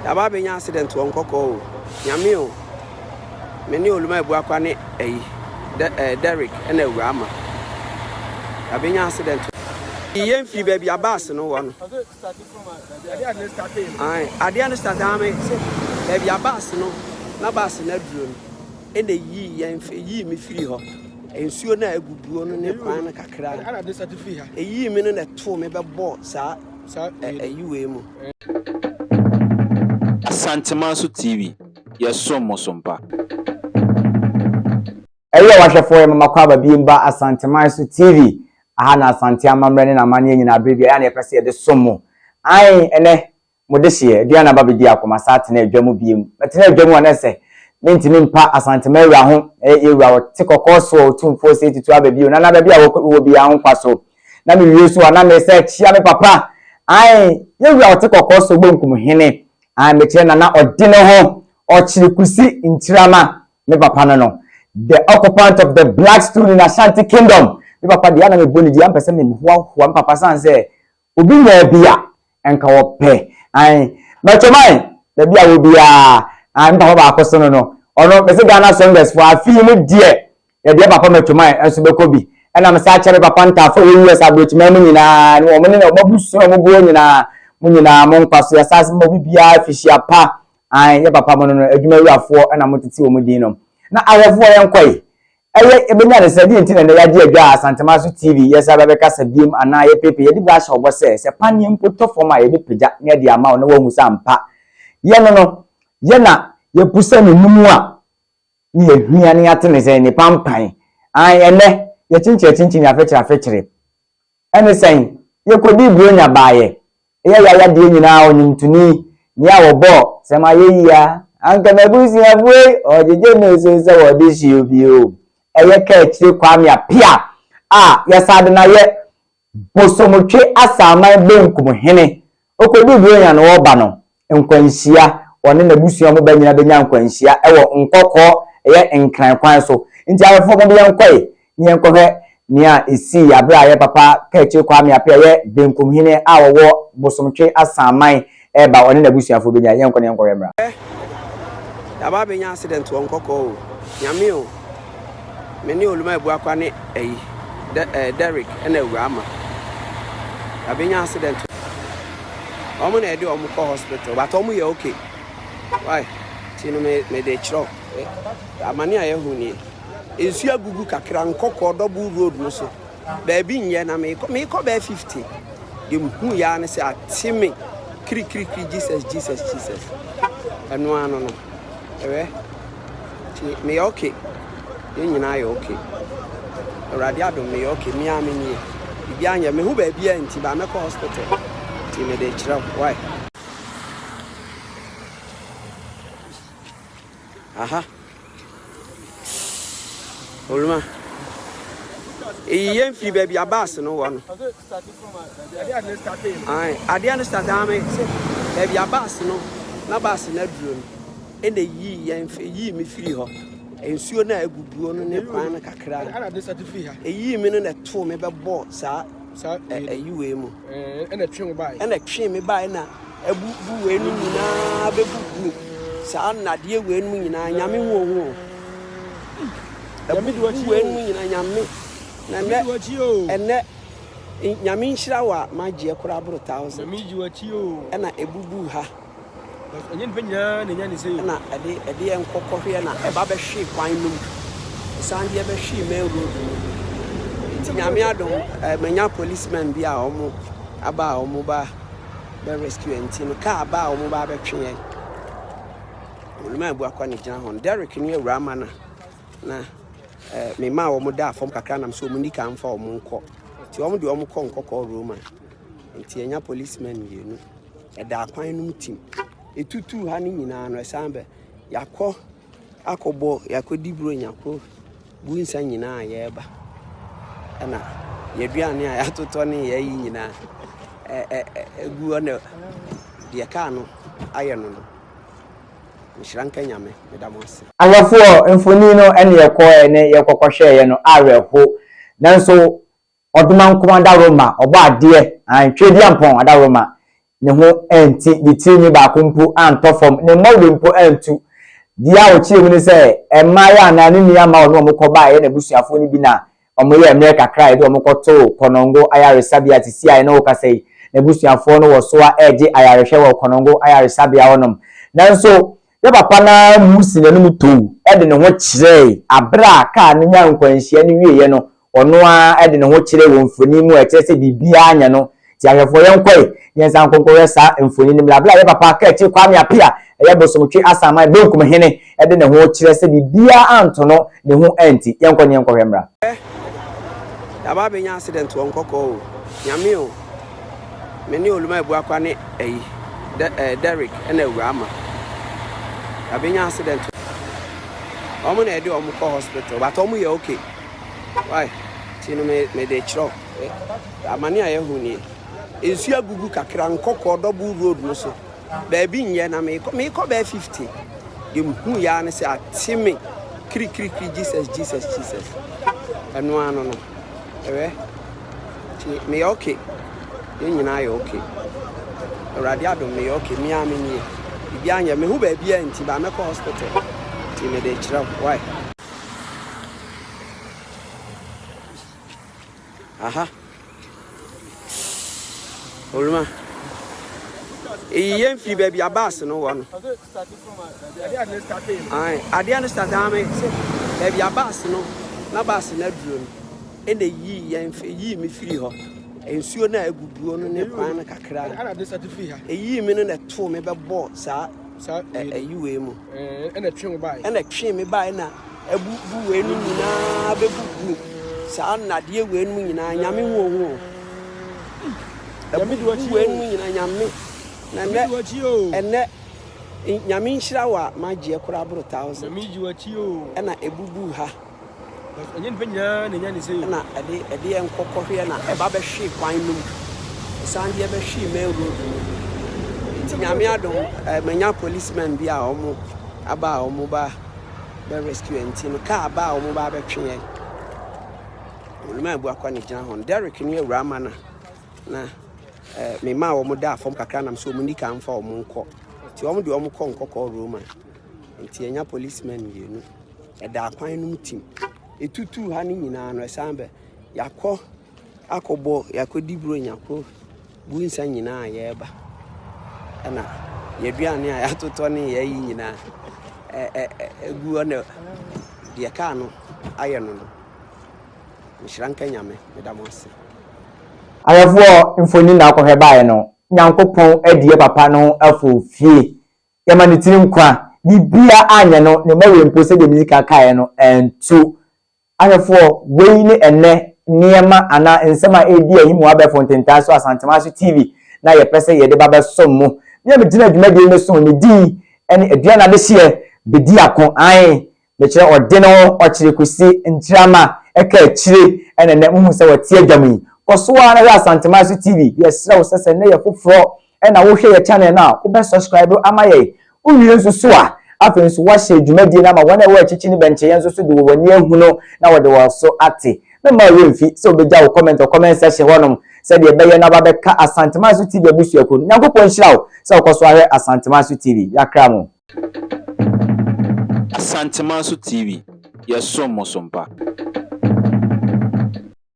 Aba benya accident won kokko nyame o me ne oluma ebu akwa ne Derek na Urama abenya accident yen fi baby abas no won ade and start am baby abas no na bas na duro no e na yi yen yi me firi ho ensuo na agubuo no ne kwan na kakra ana de certificate ha eyi me no na to me be bo sa ayiwe mu Santimanso TV yesomo sompa Eyo wahwefo e mama kwa babimba Asantemanso TV aha na asante amamre na mane nyina bebia ya na yepese ye de somo ai ene modehye dia na babedi akoma sate na adwamu biem betena adwamu onese mentimi mpa Asantemawura ho ewura tikokọso otumfo setitu ababio na babia wo bia ho kwaso na me wiesu na me se chia me papa ai yewura tikokọso gbonkum hene ai me kire na odine ho ochirikusi intirama me papa no the occupant of the black stone in Ashanti Kingdom. Me papa dia na me boni dia mpese me huwa papa san say obi na bia enka wo pe ai machomai da bia wo bia ai papa ba akoso no ono pese Ghana songers for afi mu die ya dia papa machomai enso be kobi ena me sa chere papa nta fo US abrochima mu nyina ni wo ne na obabusu mu bo nyina mu nyina mo nkwaso ya sase mo bia fishia pa ai ya papa mo no adwuma wiafo ena mo titi wo mu din no na awefo yenkwai eye ebenya de sadi enti na ya di adwa Asantemanso TV yesa babeka sabiem ana ye pepe ye di ba sha obo se pani mpoto form a ye bepeja ne de ama na wahu sampa ye no ye na ye pusa ne numu a ye hwia ne atene se ne pampan an ene ye chinchin afechire ene sen ye kodi buonya baaye ye ya de nyina onyintuni ni awobo se ma ye ya anka mebusi afwe ojeje mesense wodi shiobio eye Kaakyire Kwame Appiah yasade na ye bosomotwe asaman benkum hene okodi buonya no oba no nkwanhia one na busuo mo banyina benya nkwanhia ewo nkokọ eye nkran kwan so nti awefo mo bia nkwai ni enkohwe ni a esi abra ye papa Kaakyire Kwame Appiah ye benkum hene awowo bosomotwe asaman eba one na busuafo benya ye enkohwe mra Aba benya accident won kokko nyame o me ne oluma ebu akwa ne Derek na Urama abenya accident omo na ede omo ko hospital but omo ye okay why tinu me de chiro amani aye hu ni ensu agugu kakra nkokọ double road no so ba bi nye na me ko ba 50 dem hu ya ne se atime kri Jesus anu anu no ewe me okay nyina ya okay already adom me okay me ameni bi anya me hu ba bia nti ba me ko hospital ti me de chira why aha oluma yen fi ba bia bas no won ade and start am ba bia bas no na bas na duro no ene yi yen yi me firi ho ensuo na agubuo no ne kwan na kakra ana de certificate ha eyi me no na to me be bo sa ayiwe mu ena twe me bai na abubu we no nyina bebubu sa na de we no nyina nyame ho abubu we no nyina nyame na ene nyame nhira wa magie kura bro 1000 ena ebubu ha onye nfanya na nya ni sei na ade enkokohwe na eba be hwe kwan num sande be hwe me road ti nyame adom manya policeman bi a omo aba omo ba be rescue enti no ka aba omo ba be twen oluma ebu akwa ni gina hon Derek ni Urama na me ma omo da fom kakra nam so omo ni ka mfa omo nko ti omo de omo ko nkokọ Roma enti enya policeman yenu eda kwan num tim etutu ha ni nyina no esambe yakọ akobo yakodi bro nyako buinsa nyina yeba ana yeduane a yatoto ne yayi nyina egu ona de ka no aye no nshranka nyame medamose awafo enfoni no ene yekọhwe ye no areho nanso oduma nkomanda Roma obo ade antwedi ampon ada Roma ne ho enti di tini ba kumpu anto form ne mo mpo antu dia o chi mu ne se emaya na ne nia ma ono mo ko ba ye na busuafo ni bi na omo ye emre kakra de omo ko to konongo ayaresabia tisia na o ka sei na busuafo no wo so a eje ayarehwe wo konongo ayaresabia wonom nanso ye papa na musi na no to e de ne ho kire abra ka ne nya nkwanhia ne wieye no ono a e de ne ho kire wo mfoni mu e kire se bibia anya no ti ahefo ye nkoi ye san konkore sa mfoni ne bla ye papa ka ti Kwame Appiah ye bosomtwe asama benkum hene e de ne ho kire se bibia anto no ne ho anti ye nkɔ ne nkɔ hwemra aba benya accident won kokko nyame o me ni oluma ebu akwa ne Derek ena Urama abenya accident omo na ede omo ko hospital but omo ye okay why tinu me de chiro amani aye hu ni ensu agugu kakra nkokko double road no so ba bi nye na me ko ba 50 dem hu ya ne se atime kri Jesus anu anu no ewe me okay nyina aye okay already adom me okay me amini bi anya me hu ba bia nti ba me ko hospital ti me de chira why aha oluma yen fi baby abas no wo no ade an start am baby abas no na bas na duro no ene yi yen yi me firi ho ensuo na aguguo no ne kwan na kakra ana de certificate ha eyi me no na to me be bo sa ayiwe mu ena twe me ba na abubu we no nyina bebubu sa na de we no nyina nyame ho abubu we no nyina nyame na ene nyame nhira wa magye kura bro 1000 nyame ji wachi o ena ebubu ha onye npenya ne nya ne sei na ade enkokko hwe na eba be hwe kwan num san de be hwe me road ti nyame adom menya policeman bi a omo aba omo ba be rescue enti no ka aba omo ba be twe oluma bu akwa ne gina hon Derek ni Urama na me ma omo da fom kakra nam so omo ni kan fa omo nko ti omo de omo ko nkokko Roma enti enya policeman yenu eda kwan num tim etutu ha ni nyina no esambe yakọ akobo yakodi bro nyako buinsa nyina ayeba ana yeduane a yatoto ne yayi nyina egu ona de ka no aye no no nhranka nyame medamose ayefo mfoni na akọhwe baaye no nyankopon adie papa no afofie yema ne tirim kwa bibia anya no ne mawe mpo se de music kae no entu ayefo wei ne enne niema ana nsema edi ahimu abefo ntenta so asantemaso TV na ye pese ye de baba sommo me me gina dwumadi ne so me di ene aduana de hye bedi akon an me kire ode no o kire kusi ntirama eka akire ene ne hu se wati adwami kosoa na asantemaso TV ye sra wo sese ne ye foforo ena wo hwe ye channel na wo be subscribe ama ye unwie nsusu a afen so wa hye dwumadi na ma wona wo achichi ni benche ye nsusu de wo wani ahuno na wo de wo so ate me ma remfi so beja wo comment section wonom se de be ye na ba be ka asantemaso TV abusuako nyankopon hira wo se wo koso ahwe asantemaso TV yakra mo Asantemaso TV, yes, so Mosompa.